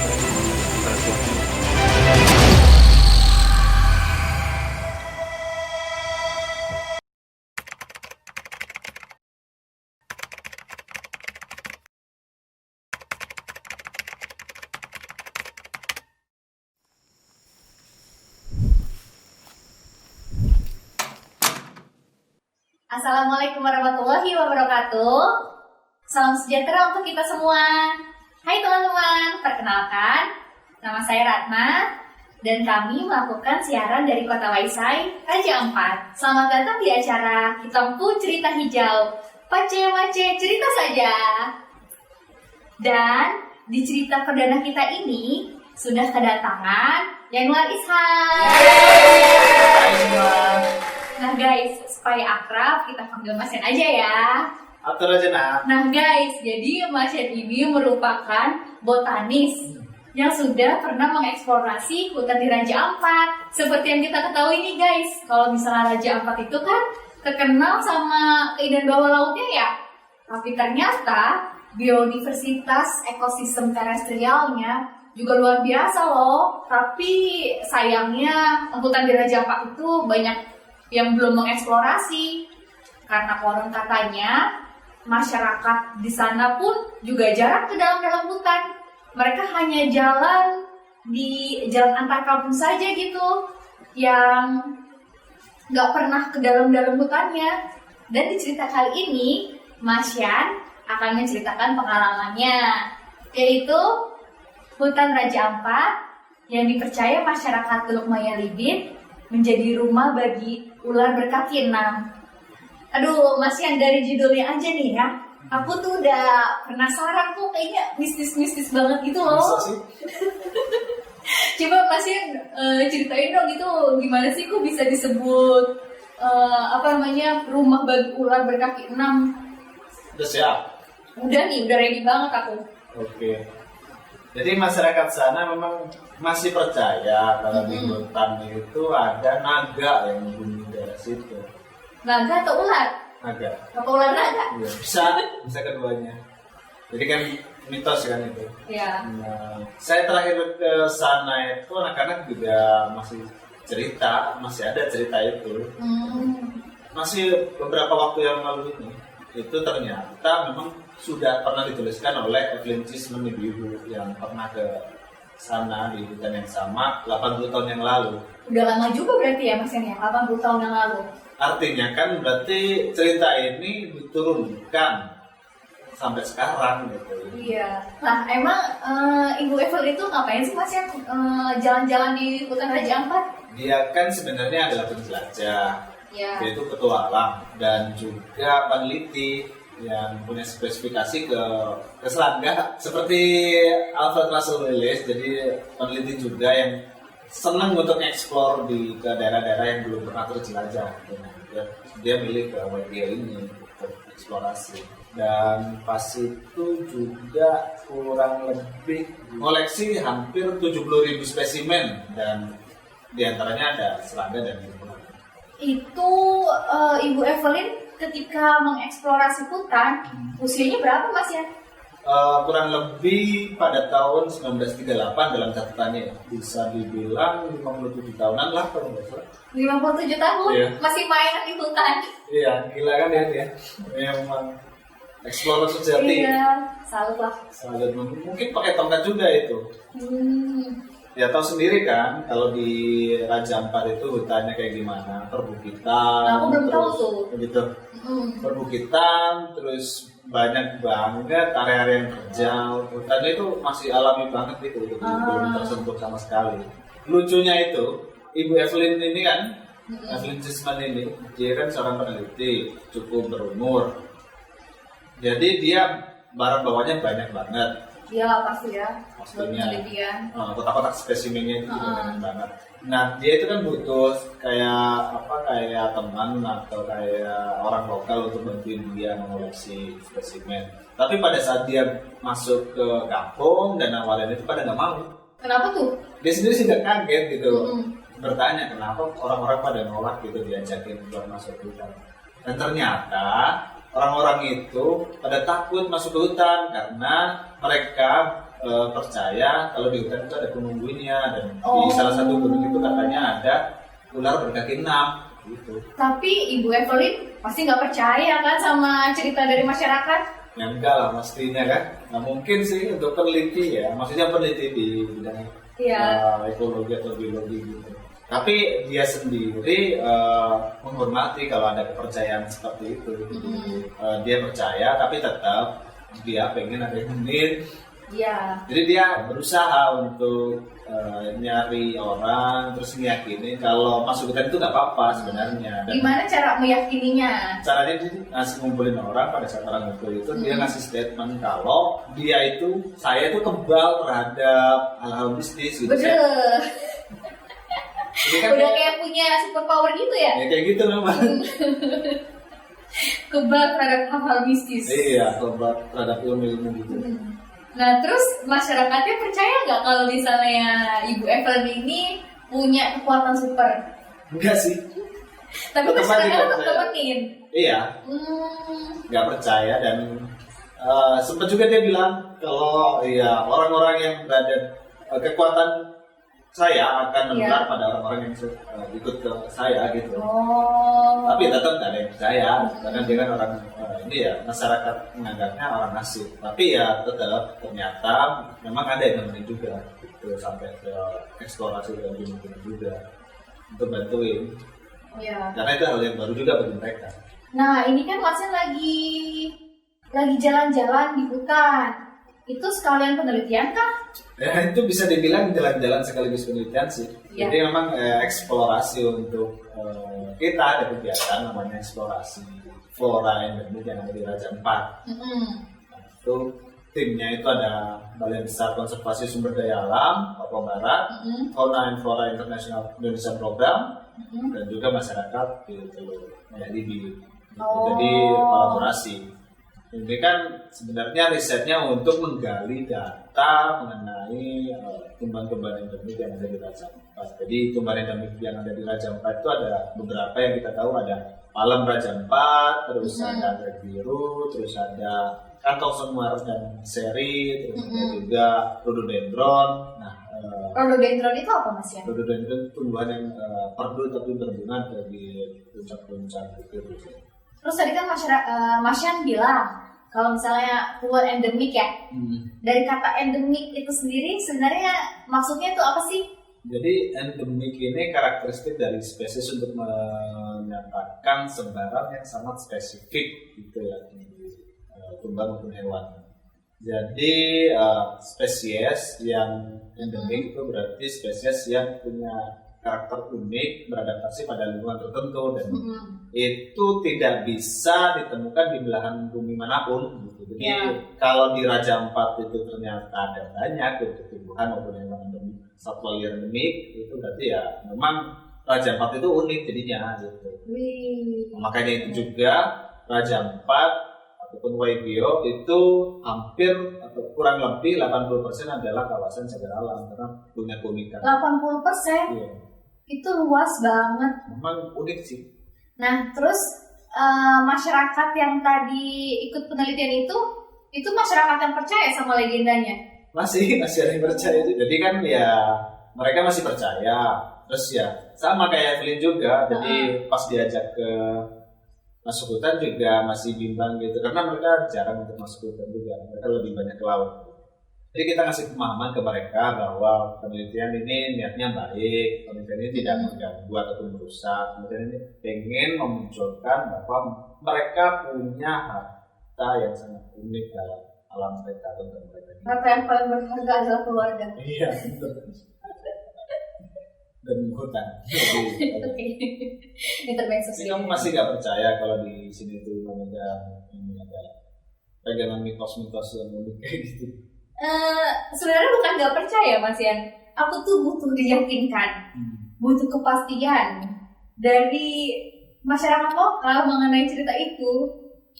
Assalamualaikum warahmatullahi wabarakatuh. Salam sejahtera untuk kita semua. Hai teman-teman, perkenalkan, nama saya Ratna dan kami melakukan siaran dari Kota Waisai, Raja Ampat. Selamat datang di acara Hitamku Cerita Hijau. Pace-pace cerita saja. Dan di cerita perdana kita ini sudah kedatangan Yanuar Ishak. Nah guys, supaya akrab kita panggil Mas Yan aja ya. Atur aja nak. Nah guys, jadi Mas Yan ini merupakan botanis yang sudah pernah mengeksplorasi hutan di Raja Ampat. Seperti yang kita ketahui nih guys, kalau misalnya Raja Ampat itu kan terkenal sama keindahan bawah lautnya ya. Tapi ternyata biodiversitas ekosistem terestrialnya juga luar biasa loh. Tapi sayangnya hutan di Raja Ampat itu banyak yang belum mengeksplorasi karena konon katanya masyarakat di sana pun juga jarang ke dalam hutan. Mereka hanya jalan di jalan antar kampung saja gitu, yang nggak pernah ke dalam hutannya. Dan di cerita kali ini Mas Yan akan menceritakan pengalamannya, yaitu hutan Raja Ampat yang dipercaya masyarakat Teluk Maya Libit menjadi rumah bagi ular berkaki 6. Aduh, Mas Yan, dari judulnya aja nih ya, aku tuh udah penasaran tuh, kayaknya mistis banget gitu loh. Bisa sih. Coba Mas Yan ceritain dong gitu, gimana sih kok bisa disebut rumah bagi ular berkaki 6? Udah siap? Udah nih, udah ready banget aku. Oke. Jadi masyarakat sana memang masih percaya kalau di hutan itu ada naga yang menghuni daerah situ. Naga atau ular? Naga. Apa ular naga? Iya, bisa keduanya. Jadi kan mitos kan itu. Iya. Nah, saya terakhir ke sana itu anak-anak juga masih cerita, masih ada cerita itu. Masih beberapa waktu yang lalu ini, itu ternyata memang sudah pernah dituliskan oleh Evelyn Cisman ibu-ibu yang pernah ke sana di hutan yang sama 80 tahun yang lalu. Udah lama juga berarti ya Mas Yan ya, 80 tahun yang lalu. Artinya kan berarti cerita ini diturunkan sampai sekarang gitu. Iya. Nah emang Ibu Evelyn itu ngapain sih Mas Yan jalan-jalan di hutan Raja Ampat? Dia kan sebenarnya adalah penjelajah, Ya. yaitu petualang dan juga peneliti yang punya spesifikasi ke serangga seperti Alfred Russel Wallace. Jadi peneliti juga yang senang untuk eksplor ke daerah-daerah yang belum pernah terjelajah. Dia milih ke WGL ini untuk eksplorasi. Dan pas itu juga kurang lebih koleksi hampir 70.000 spesimen, dan diantaranya ada serangga dan binatang. Itu Ibu Evelyn ketika mengeksplorasi hutan, usianya berapa Mas Yan? Kurang lebih pada tahun 1938 dalam catatannya, bisa dibilang 57 tahunan lah kalau nggak salah. 57 tahun? Iya. Masih main di hutan? Iya, gila kan ya. Memang explorer sejati. Iya, salut lah. Salut. Mungkin pakai tongkat juga itu. Ya tahu sendiri kan kalau di Raja Ampat itu hutannya kayak gimana, perbukitan. Nah, aku belum tahu tuh. Begitu. Perbukitan, terus banyak banget area-area yang terjal. Hutannya itu masih alami banget gitu, belum tersentuh sama sekali. Lucunya itu, Ibu Evelyn ini kan, Evelyn Cisman ini, dia kan seorang peneliti, cukup berumur. Jadi dia barang bawanya banyak banget. Iya pasti ya. Pastinya. Penelitian. Kotak-kotak spesimennya itu banyak banget. Nah dia itu kan butuh kayak teman atau kayak orang lokal untuk bantuin dia mengoleksi spesimen. Tapi pada saat dia masuk ke kampung dan awalnya itu pada nggak mau. Kenapa tuh? Dia sendiri sih nggak kaget gitu. Bertanya kenapa orang-orang pada nolak gitu diajakin buat masuk hutan. Dan ternyata orang-orang itu pada takut masuk ke hutan karena mereka percaya kalau di hutan itu ada penunggunya, dan Oh. di salah satu gunung itu katanya ada ular berkaki 6 gitu. Tapi Ibu Evelyn pasti nggak percaya kan sama cerita dari masyarakat? Ya enggak lah pastinya kan. Nah mungkin sih untuk peneliti ya, maksudnya peneliti di bidang Iya. ekologi atau biologi gitu. Tapi dia sendiri menghormati kalau ada kepercayaan seperti itu. Dia percaya tapi tetap dia pengen ada yang nemenin. Iya. Jadi dia berusaha untuk nyari orang, terus meyakini kalau masuk hutan itu nggak apa-apa sebenarnya. Dan Gimana cara meyakininya? caranya dia ngasih ngumpulin orang, pada saat orang ngumpul itu dia ngasih statement kalau saya itu kebal terhadap hal-hal mistis gitu. Bener. Jadi kan Udah kayak punya super power gitu ya? ya kayak gitu memang. Kebal terhadap hal-hal mistis. Iya, kebal terhadap ilmu-ilmu gitu. Nah, terus masyarakatnya percaya nggak kalau misalnya Ibu Evelyn ini punya kekuatan super? Enggak sih. Tapi Tetap aja masyarakatnya nggak tetap percaya. temenin. Iya, nggak percaya, dan sempat juga dia bilang kalau ya orang-orang yang berada kekuatan saya akan menular pada orang-orang yang ikut ke saya gitu. Oh. Tapi tetap nggak ada yang percaya karena dia kan orang ini ya, masyarakat menganggapnya orang asing. Tapi ya tetap ternyata memang ada yang nemenin juga gitu, sampai ke eksplorasi dan gunung-gunung juga untuk bantuin. Iya. Karena itu hal yang baru juga bagi mereka. Nah, ini kan Masnya lagi jalan-jalan di hutan. Itu sekalian penelitian kah? Ya, itu bisa dibilang jalan-jalan sekaligus penelitian sih. Iya. Jadi memang eksplorasi untuk kita ada kegiatan namanya eksplorasi flora endemik yang ada di Raja Ampat. Nah, itu timnya itu ada Balai Besar Konservasi Sumber Daya Alam Papua Barat, Fauna and Flora International Indonesia Program, dan juga masyarakat gitu, LIB. Jadi kolaborasi. Ini kan sebenarnya risetnya untuk menggali data mengenai tumbuhan-tumbuhan endemik yang ada di Raja Ampat. Jadi tumbuhan endemik yang ada di Raja Ampat itu ada beberapa yang kita tahu, ada palem Raja Ampat, terus ada anggrek biru, terus ada kantong semar dan seri, terus ada juga rhododendron. Nah, Rhododendron itu apa, Mas ya? rhododendron itu tumbuhan yang perdu tapi berbunga di puncak-puncak gitu. Terus tadi kan Masyan bilang kalau misalnya keluar endemik ya, dari kata endemik itu sendiri sebenarnya maksudnya itu apa sih? Jadi endemik ini karakteristik dari spesies untuk menyatakan sebaran yang sangat spesifik gitu ya, tumbuhan maupun hewan. Jadi spesies yang endemik itu berarti spesies yang punya karakter unik, beradaptasi pada lingkungan tertentu, dan itu tidak bisa ditemukan di belahan bumi manapun gitu. Jadi kalau di Raja Ampat itu ternyata ada banyak untuk tumbuhan maupun hewan endemik, satwa liar endemik, itu berarti ya memang Raja Ampat itu unik jadinya gitu. Makanya itu juga Raja Ampat ataupun Waigeo itu hampir atau kurang lebih 80% adalah kawasan cagar alam karena punya keunikan. 80%? Iya. Itu luas banget. Memang unik sih. Nah, terus masyarakat yang tadi ikut penelitian itu masyarakat yang percaya sama legendanya? Masih ada yang percaya. Jadi kan ya mereka masih percaya. Terus ya sama kayak Evelyn juga. Jadi pas diajak ke masuk hutan juga masih bimbang gitu. Karena mereka jarang untuk masuk hutan juga. Mereka lebih banyak ke laut. Jadi kita ngasih pemahaman ke mereka bahwa penelitian ini niatnya baik, penelitian ini tidak mengganggu ataupun merusak. Penelitian ini pengen memunculkan bahwa mereka punya harta yang sangat unik dalam alam mereka atau mereka. Harta yang paling berharga adalah keluarga. Iya, betul. Dan hutan. Oke. Intervensi Tapi kamu masih nggak percaya kalau di sini tuh ada pegangan mitos-mitos yang unik kayak gitu? Sebenarnya bukan nggak percaya, Mas Yan. Aku tuh butuh diyakinkan, butuh kepastian dari masyarakat lokal mengenai cerita itu,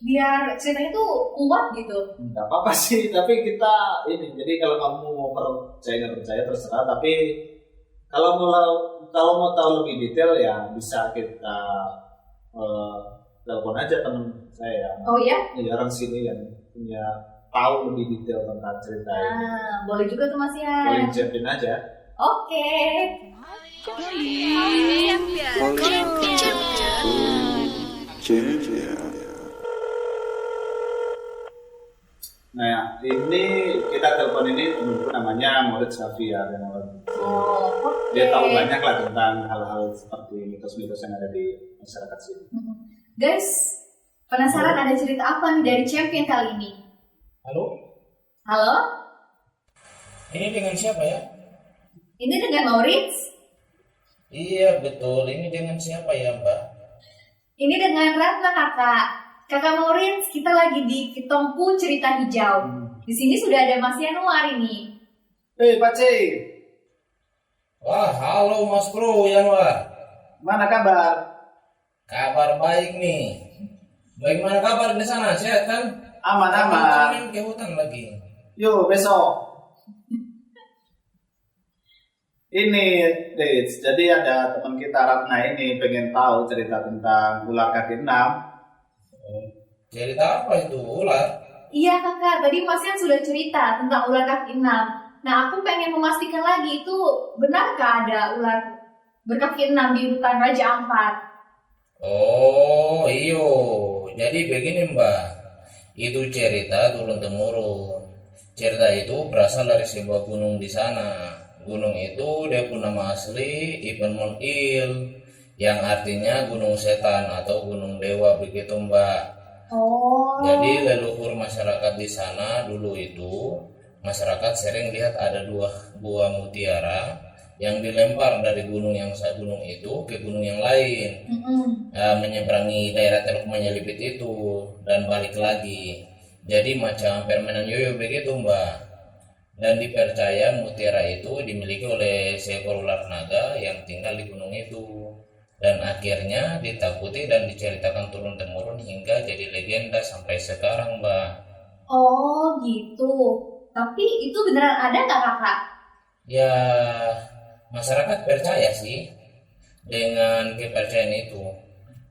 biar ceritanya tuh kuat gitu. Nggak apa-apa sih, tapi kita ini. Jadi kalau kamu mau percaya nggak percaya terserah. Tapi kalau mau tahu lebih detail ya bisa kita telepon aja teman saya. Oh ya? Ini orang sini yang punya tahu lebih detail tentang cerita ini. Boleh juga tuh Mas Yan. Boleh ucapin aja. Oke. Nah, ini kita telepon ini temanku namanya Moritz Xavier. Oke. Dia tahu banyak lah tentang hal-hal seperti mitos-mitos yang ada di masyarakat sini. Guys, penasaran ada cerita apa nih dari champion kali ini? Halo, Halo? ini dengan siapa ya? Ini dengan Moritz? Iya betul, ini dengan siapa ya Mbak? Ini dengan Ratna kakak. Kakak Moritz, kita lagi di Ketongku Cerita Hijau. Di sini sudah ada Mas Yanuar ini. Hei Pak C, Wah, halo Mas Bro Yanwar. mana kabar? Kabar baik nih. Bagaimana kabar di sana? Sehat kan? Aman-aman. Main ke hutan lagi. Yuk besok. Ini Dits, jadi ada teman kita Ratna ini pengen tahu cerita tentang ular kaki 6. Cerita apa itu ular? Iya kakak, tadi Mas Yan sudah cerita tentang ular kaki 6. Nah aku pengen memastikan lagi itu benarkah ada ular berkaki 6 di hutan Raja Ampat? Oh iyo, jadi begini Mbak. Itu cerita turun temurun. Cerita itu berasal dari sebuah gunung di sana. Gunung itu dia punya nama asli Ipen Il, yang artinya gunung setan atau gunung dewa begitu Mbak. Oh. Jadi leluhur masyarakat di sana dulu itu masyarakat sering lihat ada dua buah mutiara yang dilempar dari gunung itu ke gunung yang lain, menyeberangi daerah Teluk Menyelipit itu dan balik lagi. Jadi macam permainan yoyo begitu Mbak. Dan dipercaya mutiara itu dimiliki oleh seekor ular naga yang tinggal di gunung itu. Dan akhirnya ditakuti dan diceritakan turun temurun hingga jadi legenda sampai sekarang Mbak. Oh gitu. Tapi itu beneran ada nggak kakak? Ya masyarakat percaya sih dengan kepercayaan itu.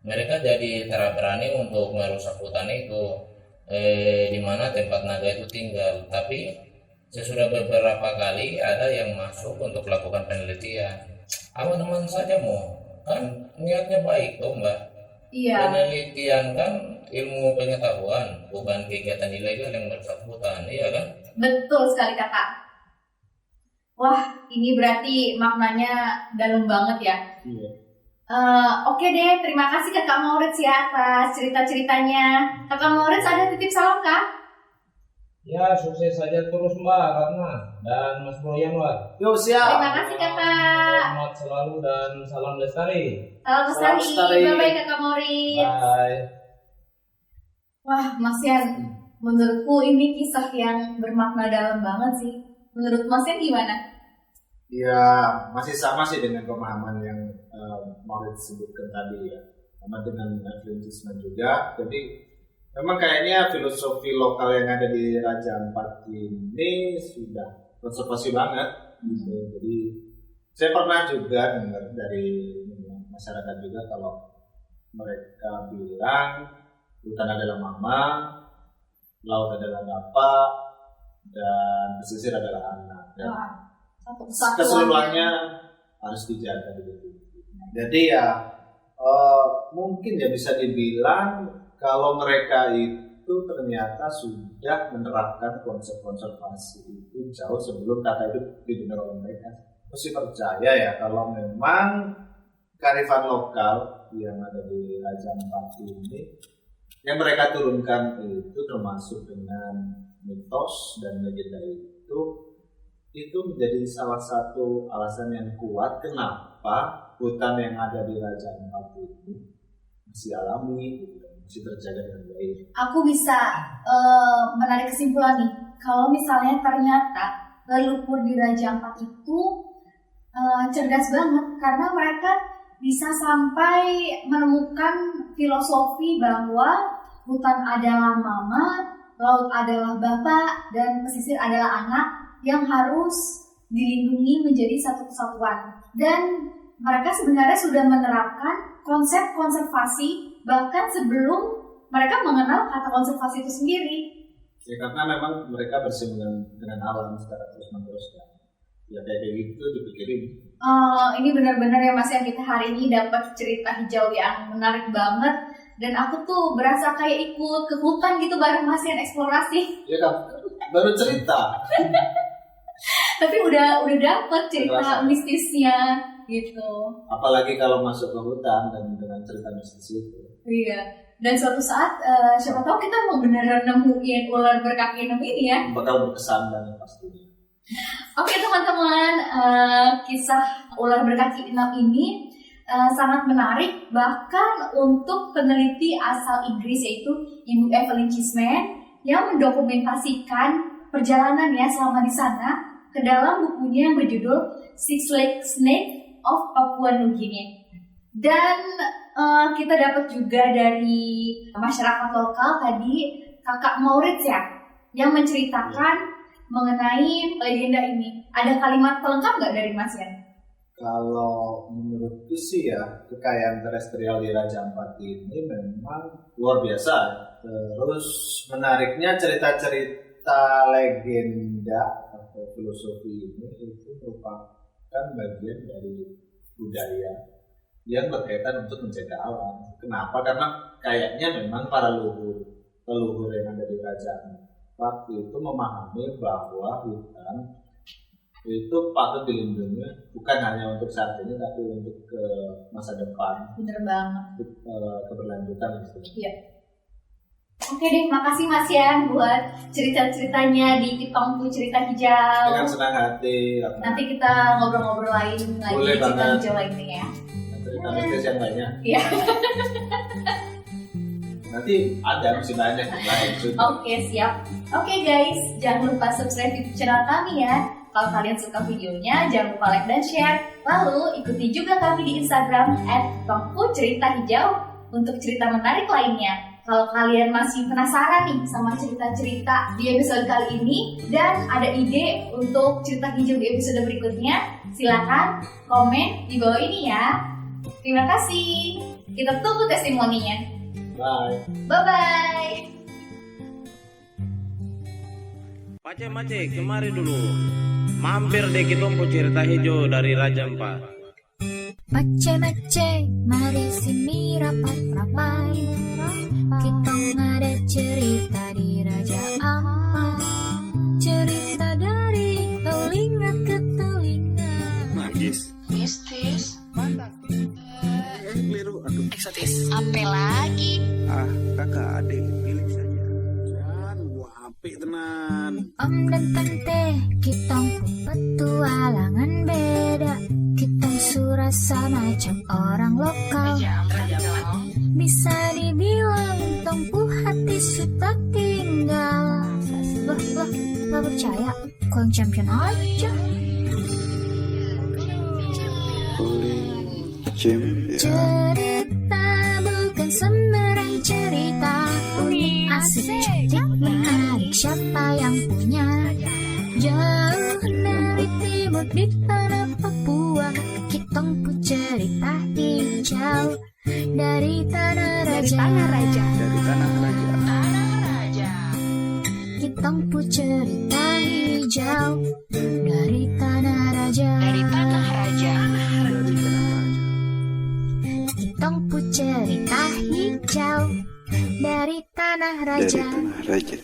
Mereka jadi berani untuk merusak hutan itu, di mana tempat naga itu tinggal. Tapi sesudah beberapa kali ada yang masuk untuk melakukan penelitian. Aman-aman saja mau. Kan niatnya baik toh Mbak. Iya. Penelitian kan ilmu pengetahuan, bukan kegiatan ilegal yang merusak hutan, iya kan? Betul sekali kakak. Wah, ini berarti maknanya dalam banget ya. Iya. Oke deh, terima kasih kakak Moritz ya atas cerita-ceritanya. Kakak Moritz ada titip salam kah? Ya, sukses saja terus Mbak Ratna dan Mas Bro Yanwar. Yuk siap. Terima kasih kakak. Selamat selalu dan salam lestari. Salam Salam lestari. lestari. Bye-bye kakak Moritz. Bye. Wah, Mas Yan, menurutku ini kisah yang bermakna dalam banget sih. Menurut Mas Yan gimana? Ya masih sama sih dengan pemahaman yang Moritz sebutkan tadi ya, sama dengan Atlantisme juga. Jadi memang kayaknya filosofi lokal yang ada di Raja Ampat ini sudah konservasi banget gitu. Jadi saya pernah juga dengar dari masyarakat juga kalau mereka bilang hutan adalah mama, laut adalah bapak, dan pesisir adalah anak. Dan Wah, satu kesatuan. keseluruhannya harus dijaga begitu. Jadi ya mungkin ya bisa dibilang kalau mereka itu ternyata sudah menerapkan konsep konservasi itu jauh sebelum kata itu didengar oleh mereka. Mesti percaya ya kalau memang kearifan lokal yang ada di Raja Ampat ini yang mereka turunkan itu termasuk dengan mitos dan legenda itu menjadi salah satu alasan yang kuat kenapa hutan yang ada di Raja Ampat itu masih alami gitu, masih terjaga dengan baik. Aku bisa menarik kesimpulan nih, kalau misalnya ternyata leluhur di Raja Ampat itu cerdas banget karena mereka bisa sampai menemukan filosofi bahwa hutan adalah mama, laut adalah bapak, dan pesisir adalah anak yang harus dilindungi menjadi satu kesatuan. Dan mereka sebenarnya sudah menerapkan konsep konservasi bahkan sebelum mereka mengenal kata konservasi itu sendiri. Ya karena memang mereka bersinggungan dengan alam secara terus menerus kan. Ya kayak gitu dipikirin. Ini benar-benar ya Mas yang kita hari ini dapat cerita hijau yang menarik banget, dan aku tuh berasa kayak ikut ke hutan gitu bareng Mas yang eksplorasi. Ya kan baru cerita. Tapi udah dapet cerita Terasa. mistisnya gitu. Apalagi kalau masuk ke hutan dan dengan cerita mistis itu. Iya. Dan suatu saat siapa tahu kita mau beneran nemuin ular berkaki 6 ini ya. Bakal berkesan banget pastinya. Oke teman-teman, kisah ular berkaki 6 ini sangat menarik, bahkan untuk peneliti asal Inggris yaitu Ibu Evelyn Cheeseman yang mendokumentasikan perjalanannya selama di sana ke dalam bukunya yang berjudul Six Legged Snake of Papua New Guinea. Dan kita dapat juga dari masyarakat lokal tadi, Kakak Maurits ya, yang menceritakan mengenai legenda ini. Ada kalimat pelengkap nggak dari Mas Yan? Kalau menurutku sih ya, kekayaan terestrial di Raja Ampat ini memang luar biasa. Terus menariknya cerita-cerita legenda atau filosofi ini itu merupakan bagian dari budaya yang berkaitan untuk menjaga alam. Kenapa? Karena kayaknya memang para leluhur yang ada di Raja Ampat itu memahami bahwa hutan itu patut dilindungi bukan hanya untuk saat ini tapi untuk ke masa depan. Bener banget. Untuk keberlanjutan gitu. Iya. Oke deh, makasih Mas Yan buat cerita-ceritanya di Kitongku Cerita Hijau. Dengan senang hati. Nanti kita ngobrol-ngobrol lain lagi Boleh cerita banget. hijau lainnya ya. Cerita mistis yang banyak. Iya. Nanti ada masih banyak yang lain. Oke, siap. Oke guys, jangan lupa subscribe YouTube channel kami ya. Kalau kalian suka videonya, jangan lupa like dan share. Lalu ikuti juga kami di Instagram @tongkuceritahijau untuk cerita menarik lainnya. Kalau kalian masih penasaran nih sama cerita-cerita di episode kali ini dan ada ide untuk cerita hijau di episode berikutnya, silakan komen di bawah ini ya. Terima kasih. Kita tunggu testimoninya. Bye. Bye-bye. Mace, kemari dulu. Mampir deh kita mau cerita hijau dari Raja Ampat. Mace, mari sini rapat-rapat. Kita ada cerita di Raja Ampat. Cerita dari telinga ke telinga. Magis. Mistis. Keliru, aduh. Eksotis. Apa lagi? Ah, kakak adik, pilih saja. Jangan gua apik tenan. Om dan tante, kita petualangan beda. Kita surasa macam orang lokal. Bisa dibilang tempuh hati sudah tinggal. Loh, gak percaya? Kau yang champion aja. Cerita bukan sembarang cerita. Unik, asik, cantik, menarik. Siapa yang punya? Jauh dari timur di tanah Papua, kitong pu cerita hijau dari tanah raja. Dari tanah raja. Kitong pu cerita hijau dari tanah raja. Kitong pu cerita hijau dari tanah raja. Raja.